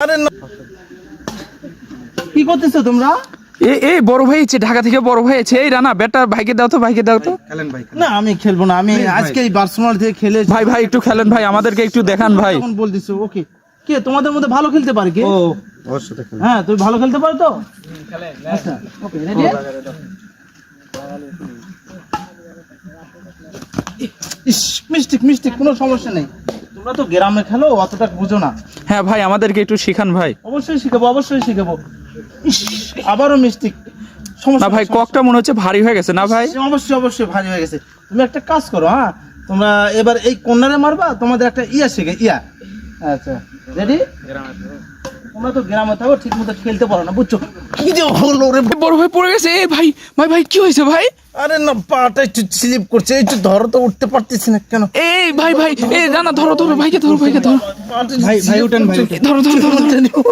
আরে না, কি করতেছো তোমরা? এই বড় ভাই আছে, ঢাকা থেকে বড় ভাই আছে। এই রানা বেটা ভাইকে দাও তো, ভাইকে দাও তো। খেলেন ভাই। না আমি খেলবো না, আমি আজকে এই বার্সেলোনা থেকে খেলে। ভাই ভাই একটু খেলেন ভাই, আমাদেরকে একটু দেখান ভাই। এখন বলতেছো ওকে, কে তোমাদের মধ্যে ভালো খেলতে পারে কে? ও ওর সাথে খেলে। হ্যাঁ তুমি ভালো খেলতে পারো তো? আচ্ছা ওকে রেডি। মিস্টেক মিস্টেক, কোনো সমস্যা নেই। তোমরা তো গ্রামে খেলো, অতটা বুঝো না। হ্যাঁ ভাই আমাদেরকে একটু শিখান ভাই। অবশ্যই শিখাবো, অবশ্যই শিখাবো। আবারও মিস্টেক। না ভাই ককটা মনে হচ্ছে ভারী হয়ে গেছে না ভাই? অবশ্যই অবশ্যই ভারী হয়ে গেছে। তুমি একটা কাজ করো, হ্যাঁ তোমরা এবার এই কর্নারে মারবা, তোমাদের একটা ইয়া শিখে ইয়া। আচ্ছা রেডি? তোমরা তো গ্রামে থাকো, ঠিক মতো খেলতে পারো না, বুঝছো? কি যে হলো রে, বড় ভাই পড়ে গেছে। এই ভাই ভাই ভাই কি হয়েছে ভাই? আরে না পাটা একটু স্লিপ করছে, একটু ধরো তো, উঠতে পারতেছি না কেন? এই ভাই ভাই এই রানা ধরো ধরো ভাইকে ধরো, ভাইকে ধরো। ভাই ভাই উঠেন ভাই, ধরো ধরো ধরো ধরো।